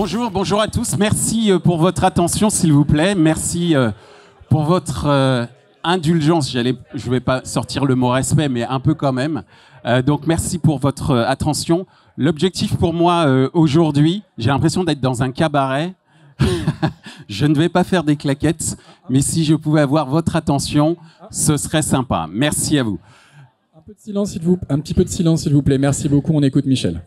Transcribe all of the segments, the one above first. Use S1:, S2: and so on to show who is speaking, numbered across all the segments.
S1: Bonjour à tous. Merci pour votre attention, s'il vous plaît. Merci pour votre indulgence. Je ne vais pas sortir le mot respect, mais un peu quand même. Donc merci pour votre attention. L'objectif pour moi aujourd'hui, j'ai l'impression d'être dans un cabaret. Je ne vais pas faire des claquettes, mais si je pouvais avoir votre attention, ce serait sympa. Merci à vous.
S2: Un petit peu de silence, s'il vous plaît. Merci beaucoup. On écoute Michel.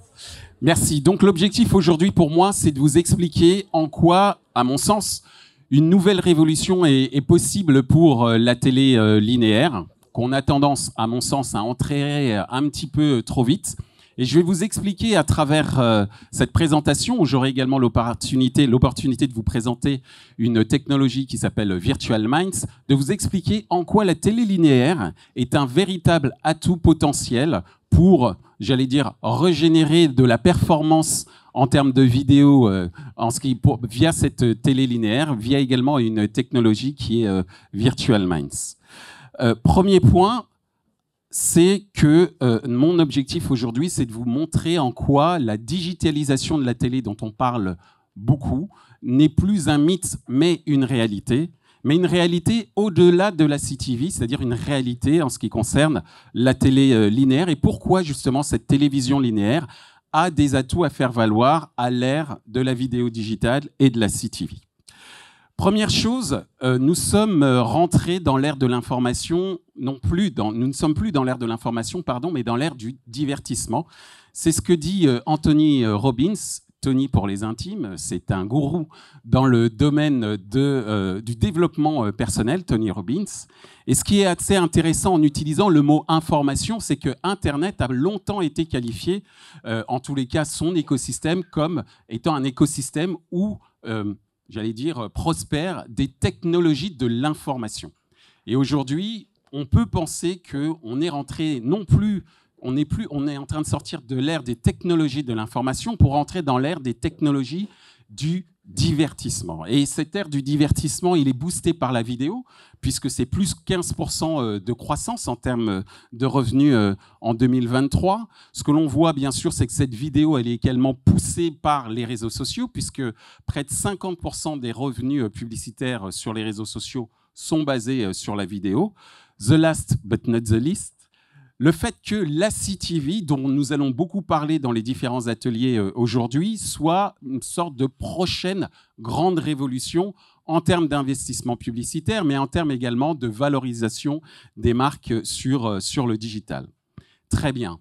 S1: Merci. Donc l'objectif aujourd'hui pour moi, c'est de vous expliquer en quoi, à mon sens, une nouvelle révolution est possible pour la télé linéaire, qu'on a tendance, à mon sens, à entrer un petit peu trop vite. Et je vais vous expliquer à travers cette présentation, où j'aurai également l'opportunité de vous présenter une technologie qui s'appelle Virtual Minds, de vous expliquer en quoi la télé linéaire est un véritable atout potentiel pour, j'allais dire, régénérer de la performance en termes de vidéo via cette télé linéaire, via également une technologie qui est Virtual Minds. Premier point, c'est que mon objectif aujourd'hui, c'est de vous montrer en quoi la digitalisation de la télé, dont on parle beaucoup, n'est plus un mythe, mais une réalité. Mais une réalité au-delà de la CTV, c'est-à-dire une réalité en ce qui concerne la télé linéaire, et pourquoi justement cette télévision linéaire a des atouts à faire valoir à l'ère de la vidéo digitale et de la CTV. Première chose, nous sommes rentrés dans l'ère de l'information, nous ne sommes plus dans l'ère de l'information, mais dans l'ère du divertissement. C'est ce que dit Anthony Robbins, Tony pour les intimes, c'est un gourou dans le domaine du développement personnel, Tony Robbins. Et ce qui est assez intéressant en utilisant le mot information, c'est que Internet a longtemps été qualifié, en tous les cas son écosystème, comme étant un écosystème où j'allais dire, prospèrent des technologies de l'information. Et aujourd'hui, on peut penser qu'on est rentré on est en train de sortir de l'ère des technologies de l'information pour rentrer dans l'ère des technologies du divertissement. Et cette ère du divertissement, il est boosté par la vidéo, puisque c'est plus 15% de croissance en termes de revenus en 2023. Ce que l'on voit, bien sûr, c'est que cette vidéo, elle est également poussée par les réseaux sociaux, puisque près de 50% des revenus publicitaires sur les réseaux sociaux sont basés sur la vidéo. The last but not the least, le fait que la CTV, dont nous allons beaucoup parler dans les différents ateliers aujourd'hui, soit une sorte de prochaine grande révolution en termes d'investissement publicitaire, mais en termes également de valorisation des marques sur le digital. Très bien.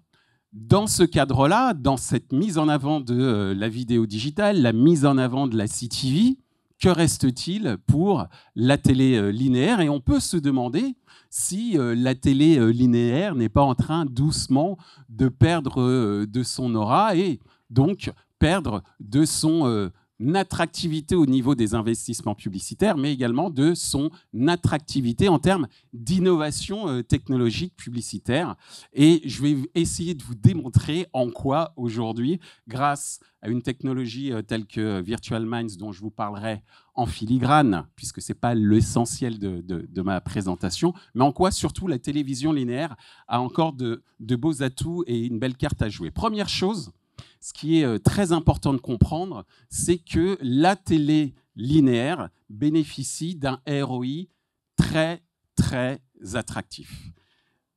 S1: Dans ce cadre-là, dans cette mise en avant de la vidéo digitale, la mise en avant de la CTV, que reste-t-il pour la télé linéaire? Et on peut se demander si la télé linéaire n'est pas en train doucement de perdre de son aura et donc perdre de son attractivité au niveau des investissements publicitaires, mais également de son attractivité en termes d'innovation technologique publicitaire. Et je vais essayer de vous démontrer en quoi aujourd'hui, grâce à une technologie telle que Virtual Minds, dont je vous parlerai en filigrane, puisque ce n'est pas l'essentiel de ma présentation, mais en quoi surtout la télévision linéaire a encore de beaux atouts et une belle carte à jouer. Première chose, ce qui est très important de comprendre, c'est que la télé linéaire bénéficie d'un ROI très, très attractif.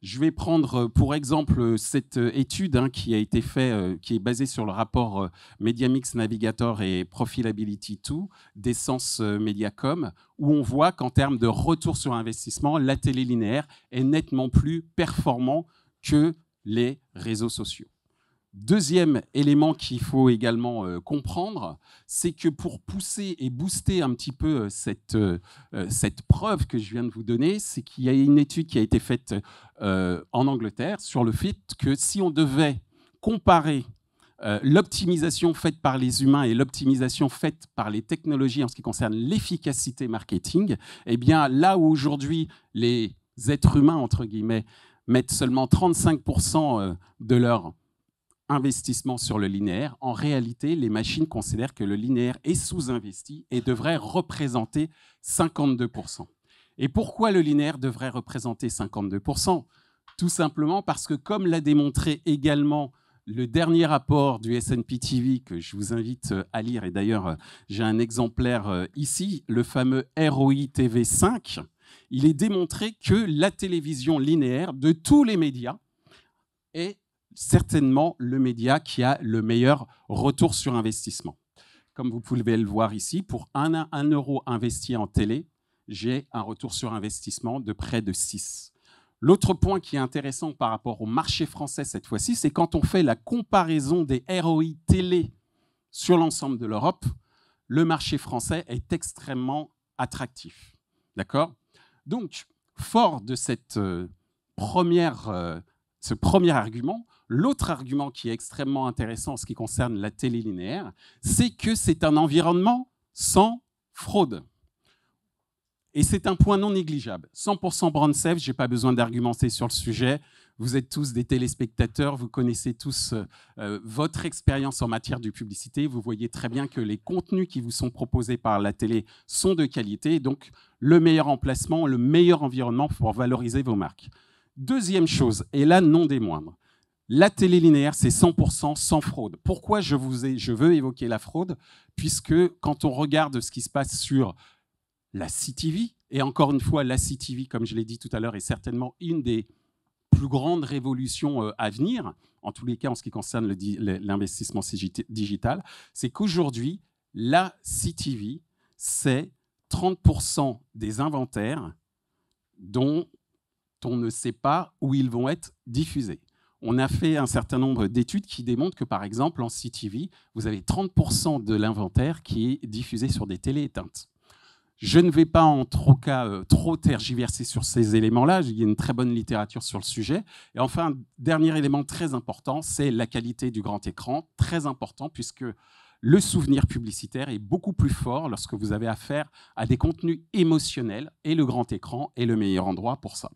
S1: Je vais prendre pour exemple cette étude qui a été faite, qui est basée sur le rapport Media-Mix Navigator et Profitability 2 d'Essence Mediacom, où on voit qu'en termes de retour sur investissement, la télé linéaire est nettement plus performant que les réseaux sociaux. Deuxième élément qu'il faut également comprendre, c'est que pour pousser et booster un petit peu cette preuve que je viens de vous donner, c'est qu'il y a une étude qui a été faite en Angleterre sur le fait que si on devait comparer l'optimisation faite par les humains et l'optimisation faite par les technologies en ce qui concerne l'efficacité marketing, eh bien là où aujourd'hui les êtres humains, entre guillemets, mettent seulement 35% de leur investissement sur le linéaire, en réalité, les machines considèrent que le linéaire est sous-investi et devrait représenter 52%. Et pourquoi le linéaire devrait représenter 52%? Tout simplement parce que, comme l'a démontré également le dernier rapport du S&P TV que je vous invite à lire, et d'ailleurs j'ai un exemplaire ici, le fameux ROI TV 5, il est démontré que la télévision linéaire de tous les médias est certainement le média qui a le meilleur retour sur investissement. Comme vous pouvez le voir ici, pour 1 euro investi en télé, j'ai un retour sur investissement de près de 6. L'autre point qui est intéressant par rapport au marché français cette fois-ci, c'est quand on fait la comparaison des ROI télé sur l'ensemble de l'Europe, le marché français est extrêmement attractif. D'accord ? Donc, fort de cette ce premier argument, l'autre argument qui est extrêmement intéressant en ce qui concerne la télé linéaire, c'est que c'est un environnement sans fraude. Et c'est un point non négligeable. 100% brand safe, je n'ai pas besoin d'argumenter sur le sujet. Vous êtes tous des téléspectateurs, vous connaissez tous votre expérience en matière de publicité. Vous voyez très bien que les contenus qui vous sont proposés par la télé sont de qualité. Donc, le meilleur emplacement, le meilleur environnement pour valoriser vos marques. Deuxième chose, et là, non des moindres, la télé linéaire, c'est 100% sans fraude. Pourquoi je veux évoquer la fraude ? Puisque quand on regarde ce qui se passe sur la CTV, et encore une fois, la CTV, comme je l'ai dit tout à l'heure, est certainement une des plus grandes révolutions à venir, en tous les cas en ce qui concerne l'investissement digital, c'est qu'aujourd'hui, la CTV, c'est 30% des inventaires dont on ne sait pas où ils vont être diffusés. On a fait un certain nombre d'études qui démontrent que, par exemple, en CTV, vous avez 30% de l'inventaire qui est diffusé sur des télés éteintes. Je ne vais pas en trop tergiverser sur ces éléments-là. Il y a une très bonne littérature sur le sujet. Et enfin, un dernier élément très important, c'est la qualité du grand écran. Très important, puisque le souvenir publicitaire est beaucoup plus fort lorsque vous avez affaire à des contenus émotionnels. Et le grand écran est le meilleur endroit pour ça.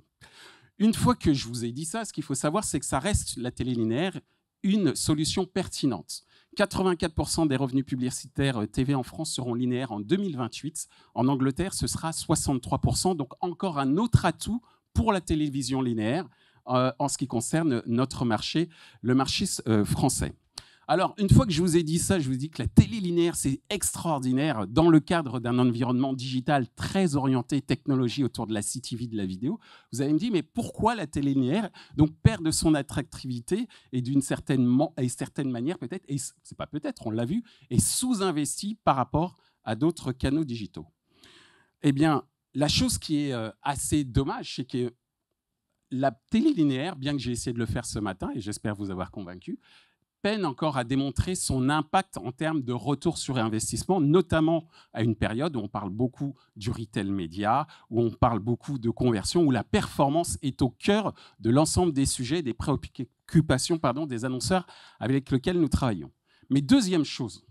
S1: Une fois que je vous ai dit ça, ce qu'il faut savoir, c'est que ça reste, la télé linéaire, une solution pertinente. 84% des revenus publicitaires TV en France seront linéaires en 2028. En Angleterre, ce sera 63%. Donc encore un autre atout pour la télévision linéaire en ce qui concerne notre marché, le marché français. Alors, une fois que je vous ai dit ça, je vous dis que la télé linéaire, c'est extraordinaire dans le cadre d'un environnement digital très orienté technologie autour de la CTV, de la vidéo. Vous allez me dire, mais pourquoi la télé linéaire donc, perd de son attractivité et d'une certaine manière, peut-être, et c'est pas peut-être, on l'a vu, est sous-investie par rapport à d'autres canaux digitaux? Eh bien, la chose qui est assez dommage, c'est que la télé linéaire, bien que j'ai essayé de le faire ce matin, et j'espère vous avoir convaincu, peine encore à démontrer son impact en termes de retour sur investissement, notamment à une période où on parle beaucoup du retail média, où on parle beaucoup de conversion, où la performance est au cœur de l'ensemble des sujets, des préoccupations des annonceurs avec lesquels nous travaillons. Mais deuxième chose,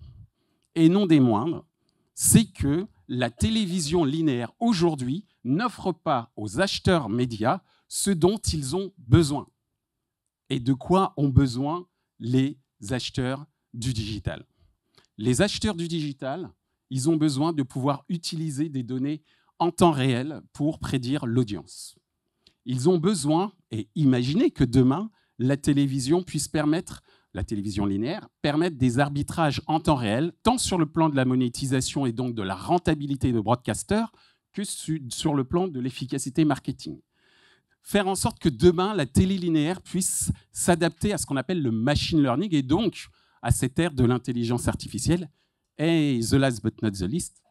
S1: et non des moindres, c'est que la télévision linéaire aujourd'hui n'offre pas aux acheteurs médias ce dont ils ont besoin. Et de quoi ont besoin les acheteurs du digital? Les acheteurs du digital, ils ont besoin de pouvoir utiliser des données en temps réel pour prédire l'audience. Ils ont besoin, et imaginez que demain, la télévision puisse permettre, la télévision linéaire, permettre des arbitrages en temps réel, tant sur le plan de la monétisation et donc de la rentabilité de broadcasters, que sur le plan de l'efficacité marketing. Faire en sorte que demain, la télé linéaire puisse s'adapter à ce qu'on appelle le machine learning et donc à cette ère de l'intelligence artificielle. Et the last but not the least,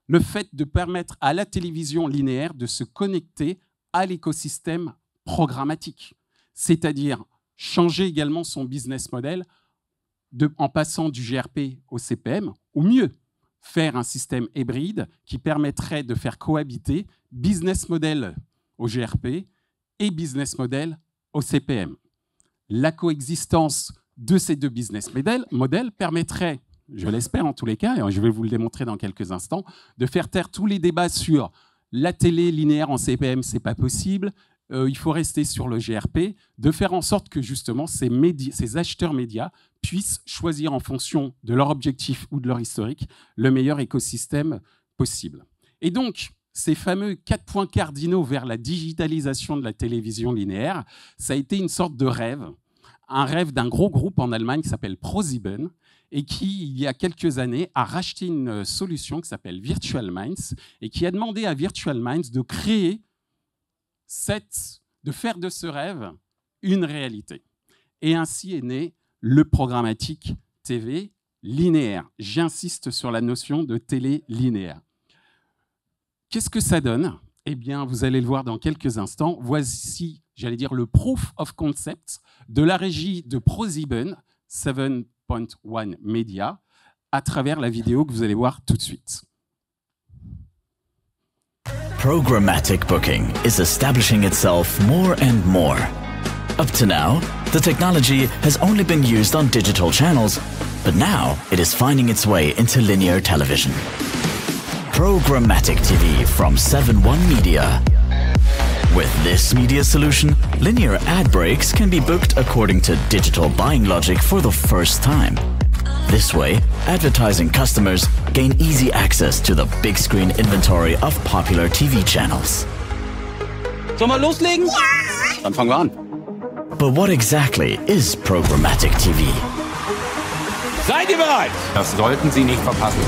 S1: le fait de permettre à la télévision linéaire de se connecter à l'écosystème programmatique, c'est-à-dire changer également son business model en passant du GRP au CPM, ou mieux, faire un système hybride qui permettrait de faire cohabiter business model au GRP et business model au CPM. La coexistence de ces deux business models permettrait, je l'espère en tous les cas, et je vais vous le démontrer dans quelques instants, de faire taire tous les débats sur la télé linéaire en CPM, c'est pas possible, il faut rester sur le GRP, de faire en sorte que justement ces acheteurs médias puissent choisir en fonction de leur objectif ou de leur historique le meilleur écosystème possible. Et donc, ces fameux 4 points cardinaux vers la digitalisation de la télévision linéaire, ça a été une sorte de rêve, un rêve d'un gros groupe en Allemagne qui s'appelle ProSieben et qui, il y a quelques années, a racheté une solution qui s'appelle Virtual Minds et qui a demandé à Virtual Minds de créer de faire de ce rêve une réalité. Et ainsi est né le programmatique TV linéaire. J'insiste sur la notion de télé linéaire. Qu'est-ce que ça donne ? Eh bien, vous allez le voir dans quelques instants. Voici, j'allais dire, le proof of concept de la régie de ProSieben 7.1 Media à travers la vidéo que vous allez voir tout de suite.
S3: Programmatic booking is establishing itself more and more. Up to now, the technology has only been used on digital channels, but now it is finding its way into linear television. Programmatic TV from 7.1 Media. With this media solution, linear ad breaks can be booked according to digital buying logic for the first time. This way, advertising customers gain easy access to the big screen inventory of popular TV channels.
S4: Sollen wir loslegen? Dann fangen wir an.
S3: But what exactly is programmatic TV?
S4: Seid ihr bereit? Das sollten Sie nicht verpassen.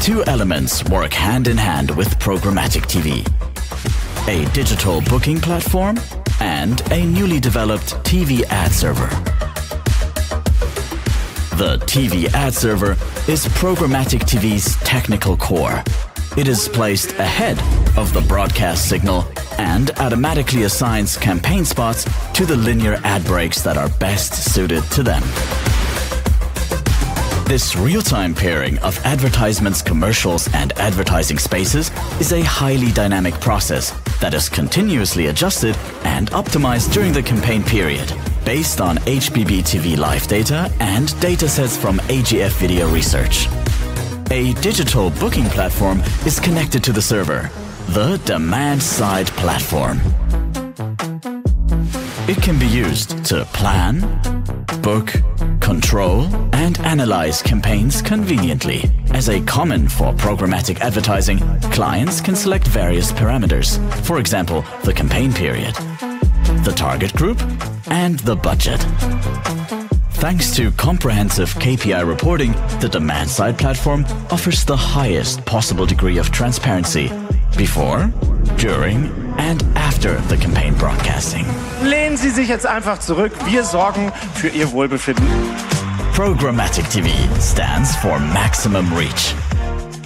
S3: Two elements work hand in hand with programmatic TV. A digital booking platform and a newly developed TV ad server. The TV ad server is programmatic TV's technical core. It is placed ahead of the broadcast signal and automatically assigns campaign spots to the linear ad breaks that are best suited to them. This real-time pairing of advertisements, commercials, and advertising spaces is a highly dynamic process that is continuously adjusted and optimized during the campaign period, based on HbbTV live data and datasets from AGF Video Research. A digital booking platform is connected to the server, the demand-side platform. It can be used to plan, book, control, and analyze campaigns conveniently. As a common for programmatic advertising, clients can select various parameters, for example, the campaign period, the target group, and the budget. Thanks to comprehensive KPI reporting, the demand-side platform offers the highest possible degree of transparency before, during, and after the campaign broadcasting.
S5: Lehnen Sie sich jetzt einfach zurück. Wir sorgen für Ihr Wohlbefinden.
S3: Programmatic TV stands for maximum reach.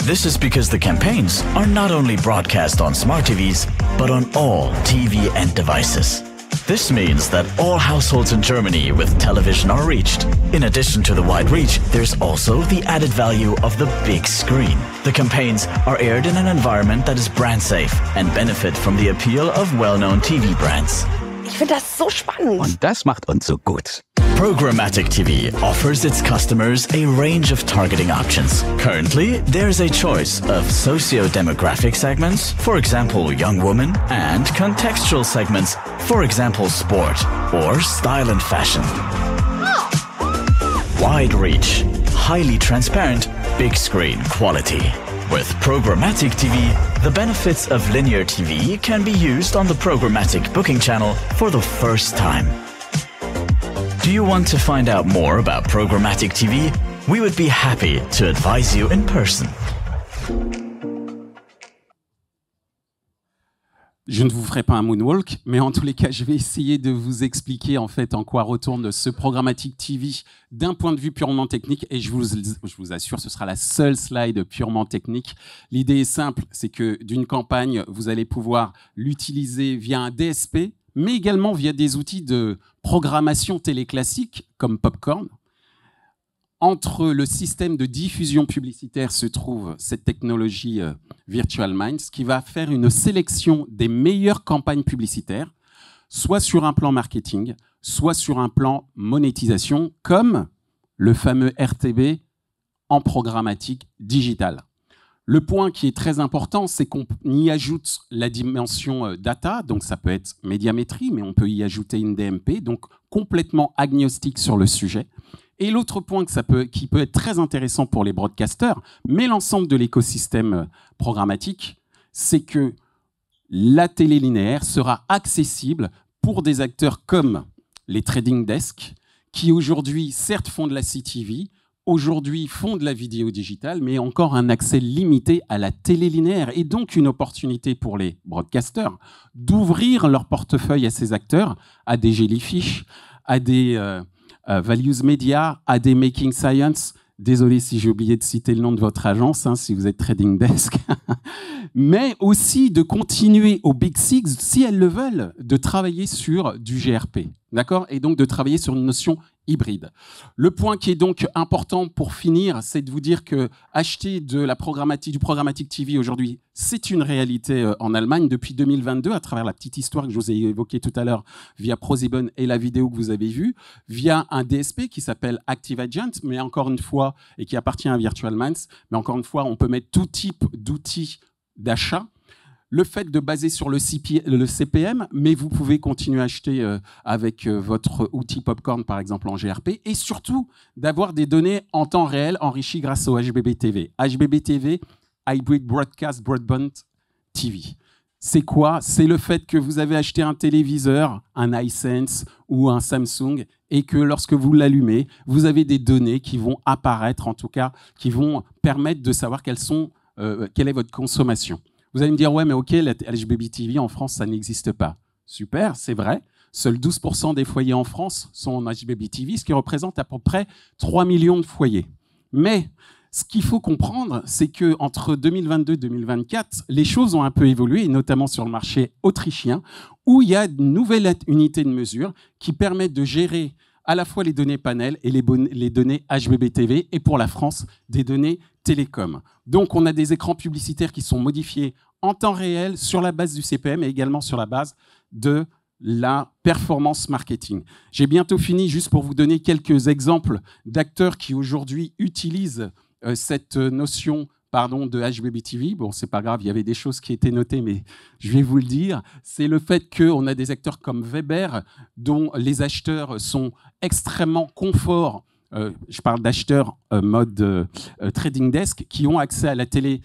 S3: This is because the campaigns are not only broadcast on smart TVs, but on all TV end devices. This means that all households in Germany with television are reached. In addition to the wide reach, there's also the added value of the big screen. The campaigns are aired in an environment that is brand safe and benefit from the appeal of well-known TV brands.
S6: Ich finde das so spannend.
S4: Und das macht uns so gut.
S3: Programmatic TV offers its customers a range of targeting options. Currently, there's a choice of socio-demographic segments, for example, young women, and contextual segments, for example, sport or style and fashion. Wide reach, highly transparent, big screen quality. With programmatic TV, the benefits of linear TV can be used on the programmatic booking channel for the first time. Do you want to find out more about programmatic TV? We would be happy to advise you in person.
S1: Je ne vous ferai pas un moonwalk, mais en tous les cas, je vais essayer de vous expliquer en fait en quoi retourne ce programmatic TV d'un point de vue purement technique. Et je vous assure, ce sera la seule slide purement technique. L'idée est simple, c'est que d'une campagne, vous allez pouvoir l'utiliser via un DSP, mais également via des outils de programmation télé classique comme Popcorn. Entre le système de diffusion publicitaire se trouve cette technologie Virtual Minds qui va faire une sélection des meilleures campagnes publicitaires, soit sur un plan marketing, soit sur un plan monétisation, comme le fameux RTB en programmatique digital. Le point qui est très important, c'est qu'on y ajoute la dimension data, donc ça peut être médiamétrie, mais on peut y ajouter une DMP, donc complètement agnostique sur le sujet. Et l'autre point qui peut être très intéressant pour les broadcasters, mais l'ensemble de l'écosystème programmatique, c'est que la télé linéaire sera accessible pour des acteurs comme les trading desks, qui aujourd'hui, certes, font de la CTV, aujourd'hui font de la vidéo digitale, mais encore un accès limité à la télé linéaire, et donc une opportunité pour les broadcasters d'ouvrir leur portefeuille à ces acteurs, à des Jellyfish, à des Values Media, à des Making Science. Désolé si j'ai oublié de citer le nom de votre agence, si vous êtes Trading Desk. Mais aussi de continuer aux Big Six, si elles le veulent, de travailler sur du GRP. D'accord ? Et donc de travailler sur une notion hybride. Le point qui est donc important pour finir, c'est de vous dire que acheter de la programmatique, du programmatique TV aujourd'hui, c'est une réalité en Allemagne depuis 2022, à travers la petite histoire que je vous ai évoquée tout à l'heure via ProSieben et la vidéo que vous avez vue, via un DSP qui s'appelle Active Agent, mais encore une fois, et qui appartient à Virtual Minds, mais encore une fois, on peut mettre tout type d'outils d'achat. Le fait de baser sur le CPM, mais vous pouvez continuer à acheter avec votre outil Popcorn, par exemple, en GRP, et surtout d'avoir des données en temps réel enrichies grâce au HBB-TV. HBB-TV, Hybrid Broadcast Broadband TV. C'est quoi? C'est le fait que vous avez acheté un téléviseur, un hisense ou un Samsung, et que lorsque vous l'allumez, vous avez des données qui vont apparaître, en tout cas, qui vont permettre de savoir quelle est votre consommation. Vous allez me dire, ouais, mais ok, la HBB TV en France, ça n'existe pas. Super, c'est vrai. Seuls 12% des foyers en France sont en HBB TV, ce qui représente à peu près 3 millions de foyers. Mais ce qu'il faut comprendre, c'est qu'entre 2022 et 2024, les choses ont un peu évolué, notamment sur le marché autrichien, où il y a une nouvelle unité de mesure qui permet de gérer à la fois les données panel et les données HBB TV, et pour la France, des données télécom. Donc, on a des écrans publicitaires qui sont modifiés en temps réel sur la base du CPM et également sur la base de la performance marketing. J'ai bientôt fini, juste pour vous donner quelques exemples d'acteurs qui aujourd'hui utilisent cette notion de HBB TV. Bon, c'est pas grave, il y avait des choses qui étaient notées, mais je vais vous le dire. C'est le fait qu'on a des acteurs comme Weber, dont les acheteurs sont extrêmement confort. Je parle d'acheteurs mode Trading Desk, qui ont accès à la télé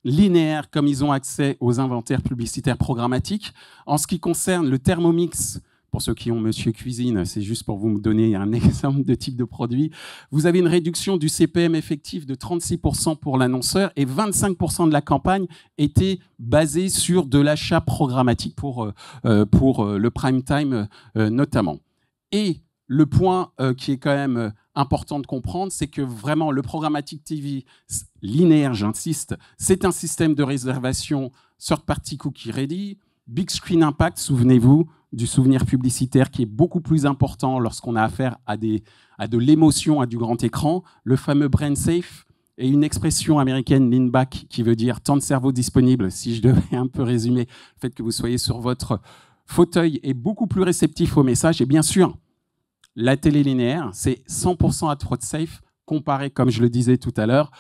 S1: linéaire comme ils ont accès aux inventaires publicitaires programmatiques. En ce qui concerne le Thermomix, pour ceux qui ont Monsieur Cuisine, c'est juste pour vous donner un exemple de type de produit. Vous avez une réduction du CPM effectif de 36% pour l'annonceur et 25% de la campagne était basée sur de l'achat programmatique pour le prime time notamment. Et le point qui est quand même important de comprendre, c'est que vraiment le programmatique TV linéaire, j'insiste, c'est un système de réservation third-party cookie ready, big screen impact, souvenez-vous du souvenir publicitaire qui est beaucoup plus important lorsqu'on a affaire à de l'émotion, à du grand écran, le fameux brain safe et une expression américaine lean back qui veut dire temps de cerveau disponible, si je devais un peu résumer le fait que vous soyez sur votre fauteuil est beaucoup plus réceptif au message. Et bien sûr, la télé linéaire, c'est 100% ad fraud safe comparé, comme je le disais tout à l'heure,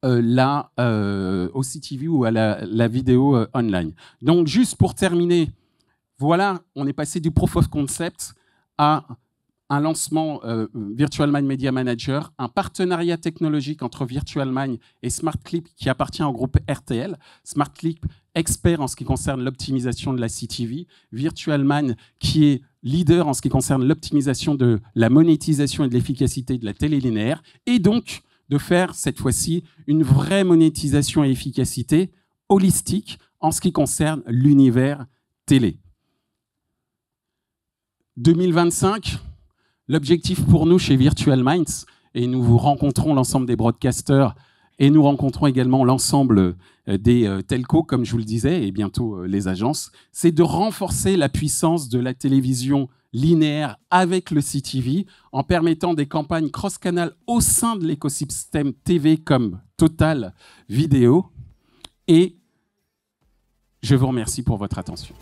S1: au CTV ou à la vidéo online. Donc, juste pour terminer, voilà, on est passé du proof of concept à un lancement Virtual Mind Media Manager, un partenariat technologique entre Virtual Mind et SmartClip qui appartient au groupe RTL. SmartClip, expert en ce qui concerne l'optimisation de la CTV. Virtual Mind qui est leader en ce qui concerne l'optimisation de la monétisation et de l'efficacité de la télé linéaire. Et donc, de faire cette fois-ci une vraie monétisation et efficacité holistique en ce qui concerne l'univers télé. 2025, l'objectif pour nous chez Virtual Minds, et nous vous rencontrons l'ensemble des broadcasters et nous rencontrons également l'ensemble des telcos, comme je vous le disais, et bientôt les agences, c'est de renforcer la puissance de la télévision linéaire avec le CTV en permettant des campagnes cross-canal au sein de l'écosystème TV comme Total Vidéo. Et je vous remercie pour votre attention.